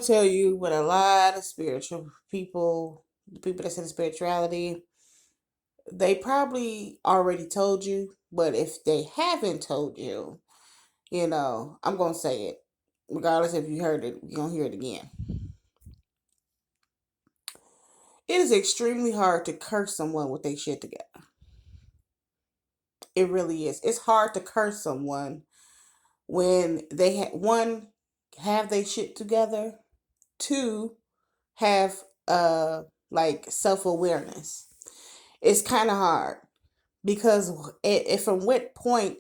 to tell you what a lot of spiritual people, the people that's in spirituality, they probably already told you, but if they haven't told you, I'm going to say it. Regardless if you heard it, you're going to hear it again. It is extremely hard to curse someone with their shit together. It really is. It's hard to curse someone when they one, have their shit together, two, have like self-awareness. It's kind of hard because if from what point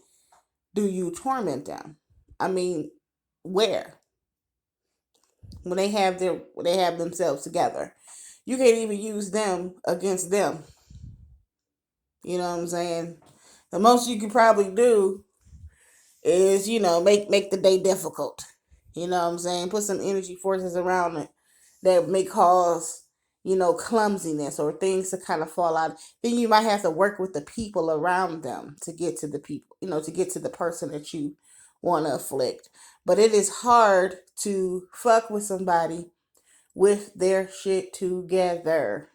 do you torment them? I mean, where? When they have themselves together, you can't even use them against them. You know what I'm saying? The most you can probably do is, make the day difficult. You know what I'm saying? Put some energy forces around it that may cause, clumsiness or things to kind of fall out. Then you might have to work with the people around them to get to the people, to get to the person that you want to afflict. But it is hard to fuck with somebody with their shit together.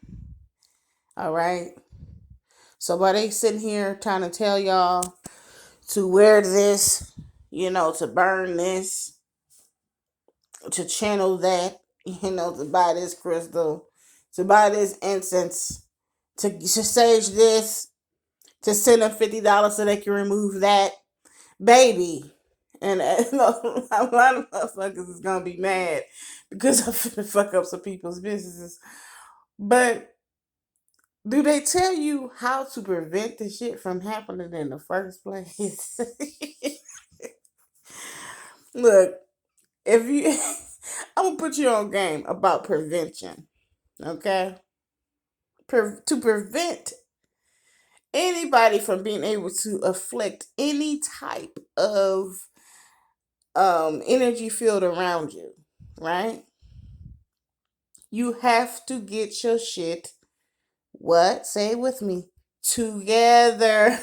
All right? So while they sitting here trying to tell y'all to wear this, to burn this, to channel that, to buy this crystal, to buy this incense, to sage this, to send them $50 so they can remove that, baby. And a lot of motherfuckers is gonna be mad because I'm finna fuck up some people's businesses. But do they tell you how to prevent the shit from happening in the first place? Look, if you, I'm gonna put you on game about prevention. Okay, to prevent anybody from being able to afflict any type of energy field around you, right? You have to get your shit, what? Say it with me, together.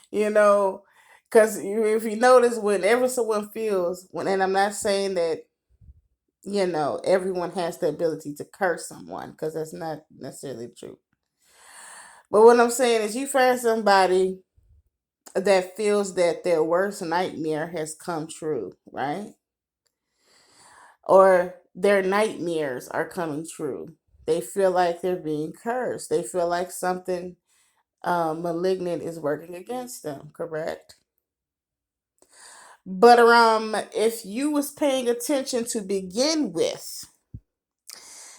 you know, because if you notice, whenever someone feels, and I'm not saying that, everyone has the ability to curse someone, because that's not necessarily true. But what I'm saying is, you find somebody that feels that their worst nightmare has come true, right? Or their nightmares are coming true. They feel like they're being cursed. They feel like something malignant is working against them, correct? But if you was paying attention to begin with,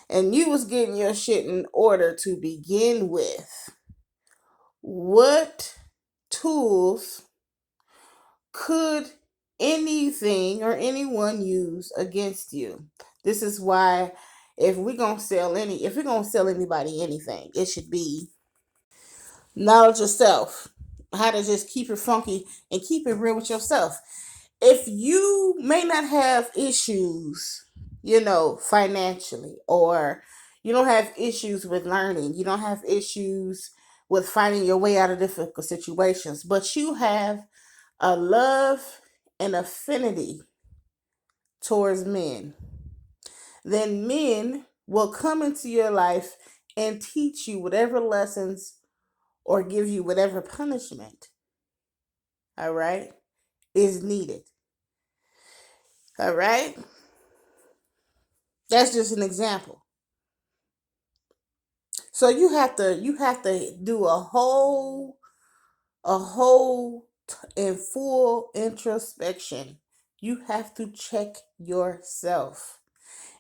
and you was getting your shit in order to begin with, what tools could anything or anyone use against you? This is why, if we're gonna sell anybody anything, it should be knowledge of self, how to just keep it funky and keep it real with yourself. If you may not have issues, financially, or you don't have issues with learning, you don't have issues with finding your way out of difficult situations, but you have a love and affinity towards men, then men will come into your life and teach you whatever lessons or give you whatever punishment, all right, is needed. All right? That's just an example. So you have to do a whole and full introspection. You have to check yourself.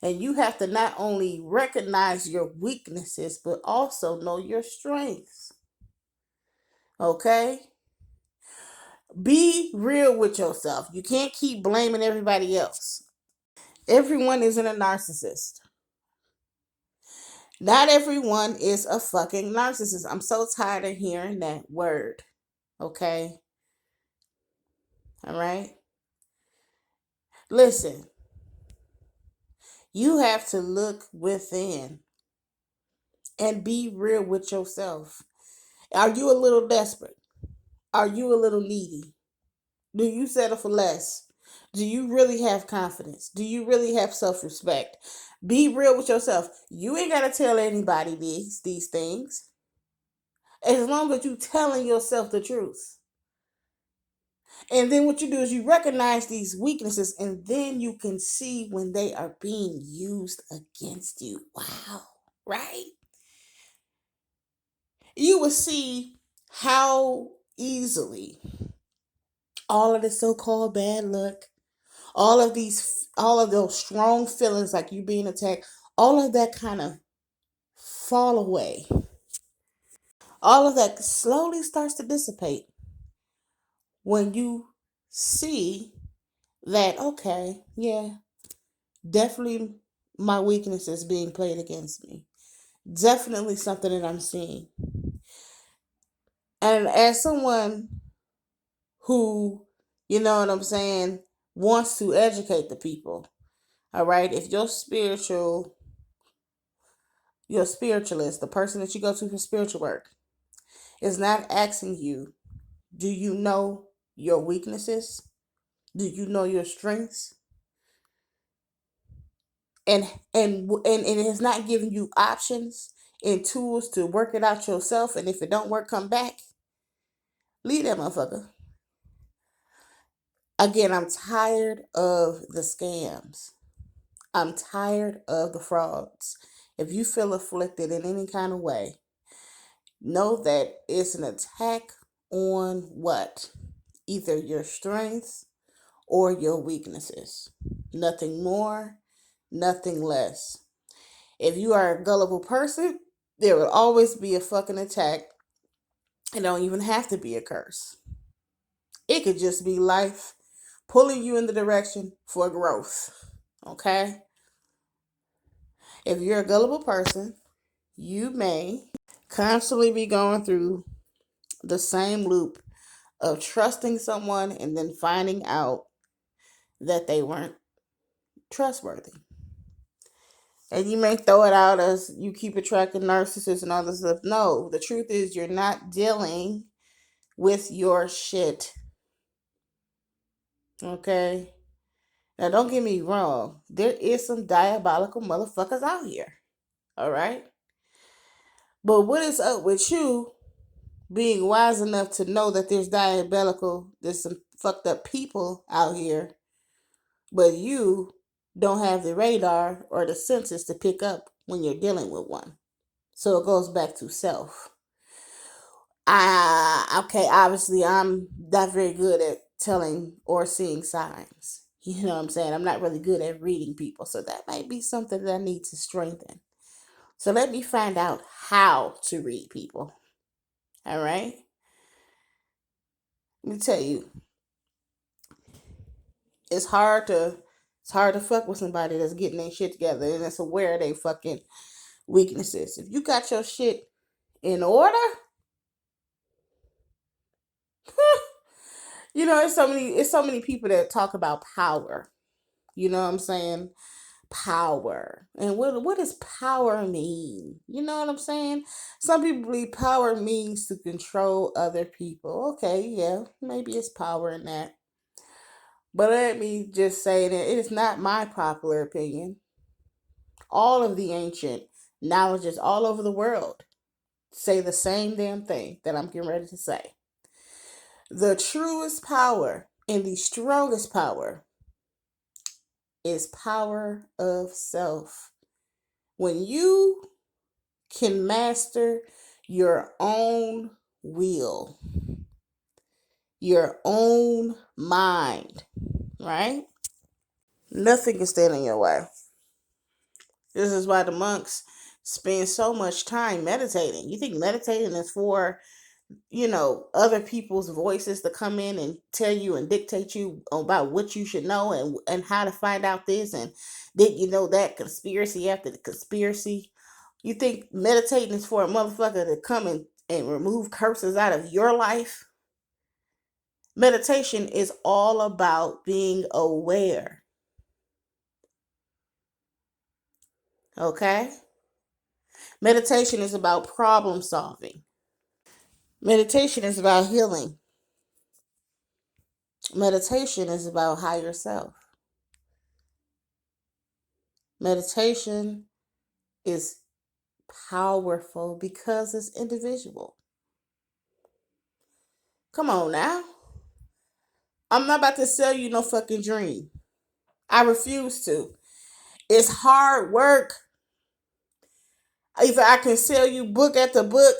And you have to not only recognize your weaknesses, but also know your strengths. Okay? Be real with yourself. You can't keep blaming everybody else. Everyone isn't a narcissist. Not everyone is a fucking narcissist. I'm so tired of hearing that word. Okay? All right? Listen, you have to look within and be real with yourself. Are you a little desperate? Are you a little needy? Do you settle for less? Do you really have confidence? Do you really have self-respect? Be real with yourself. You ain't got to tell anybody these things. As long as you telling yourself the truth. And then what you do is you recognize these weaknesses, and then you can see when they are being used against you. Wow. Right? You will see how easily all of the so-called bad luck, all of those strong feelings like you being attacked, all of that kind of fall away. All of that slowly starts to dissipate when you see that, okay, yeah, definitely my weakness is being played against me. Definitely something that I'm seeing. And as someone who, you know what I'm saying, wants to educate the people, all right, if your spiritualist, the person that you go to for spiritual work, is not asking you, do you know your weaknesses? Do you know your strengths? And it is not giving you options and tools to work it out yourself. And if it don't work, come back. Leave that motherfucker. Again, I'm tired of the scams. I'm tired of the frauds. If you feel afflicted in any kind of way, know that it's an attack on what? Either your strengths or your weaknesses. Nothing more, nothing less. If you are a gullible person, there will always be a fucking attack. It don't even have to be a curse. It could just be life pulling you in the direction for growth. Okay? If you're a gullible person, you may constantly be going through the same loop of trusting someone and then finding out that they weren't trustworthy. And you may throw it out as you keep attracting narcissists and all this stuff. No, the truth is you're not dealing with your shit. Okay? Now, don't get me wrong. There is some diabolical motherfuckers out here. All right? But what is up with you being wise enough to know that there's some fucked up people out here, but you don't have the radar or the senses to pick up when you're dealing with one? So it goes back to self. Okay, obviously I'm not very good at telling or seeing signs. You know what I'm saying? I'm not really good at reading people. So that might be something that I need to strengthen. So let me find out how to read people. All right? Let me tell you, it's hard to it's hard to fuck with somebody that's getting their shit together and that's aware of their fucking weaknesses. If you got your shit in order, you know, it's so many people that talk about power. You know what I'm saying? Power. And what does power mean? You know what I'm saying? Some people believe power means to control other people. Okay, yeah, maybe it's power in that. But let me just say that it is not my popular opinion. All of the ancient knowledges all over the world say the same damn thing that I'm getting ready to say. The truest power and the strongest power is power of self. When you can master your own will, your own mind, right? Nothing can stand in your way. This is why the monks spend so much time meditating. You think meditating is for, other people's voices to come in and tell you and dictate you about what you should know and how to find out this and did you know that conspiracy after the conspiracy? You think meditating is for a motherfucker to come and remove curses out of your life? Meditation is all about being aware. Okay? Meditation is about problem solving. Meditation is about healing. Meditation is about higher self. Meditation is powerful because it's individual. Come on now. I'm not about to sell you no fucking dream. I refuse to. It's hard work. Either I can sell you book after book,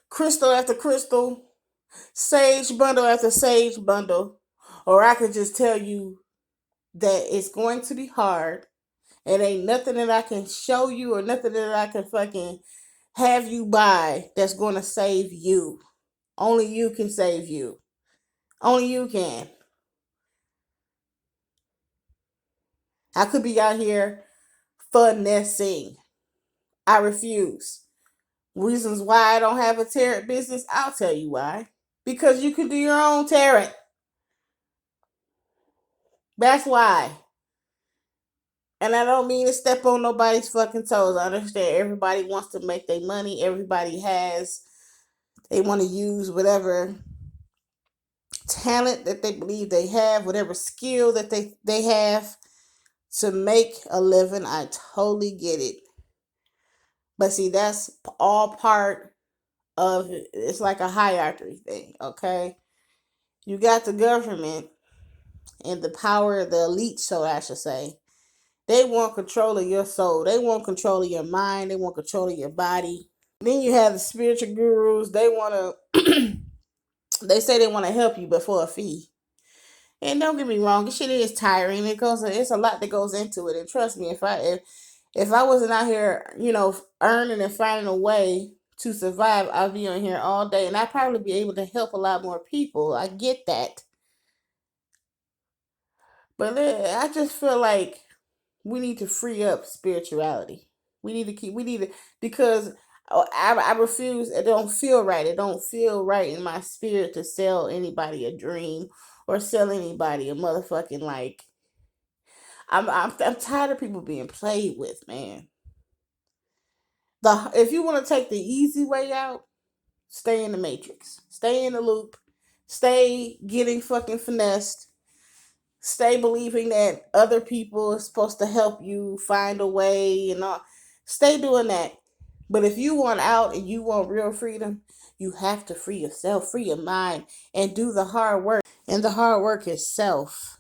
crystal after crystal, sage bundle after sage bundle, or I could just tell you that it's going to be hard. It ain't nothing that I can show you or nothing that I can fucking have you buy that's going to save you. Only you can save you. Only you can. I could be out here finessing. I refuse. Reasons why I don't have a tarot business, I'll tell you why. Because you can do your own tarot. That's why. And I don't mean to step on nobody's fucking toes. I understand everybody wants to make their money. Everybody they want to use whatever talent that they believe they have, whatever skill that they have to make a living. I totally get it. But see, that's all part of it. It's like a hierarchy thing, okay? You got the government and the power of the elite, so I should say. They want control of your soul. They want control of your mind. They want control of your body. Then you have the spiritual gurus. They want to, they say they want to help you, but for a fee. And don't get me wrong, this shit is tiring. It's a lot that goes into it. And trust me, if I wasn't out here, earning and finding a way to survive, I'd be on here all day, and I'd probably be able to help a lot more people. I get that, but I just feel like we need to free up spirituality. We need to, because I refuse. It don't feel right. It don't feel right in my spirit to sell anybody a dream or sell anybody a motherfucking like. I'm tired of people being played with, man. If you want to take the easy way out, stay in the matrix, stay in the loop, stay getting fucking finessed, stay believing that other people are supposed to help you find a way and all. Stay doing that. But if you want out and you want real freedom, you have to free yourself, free your mind, and do the hard work. And the hard work is self.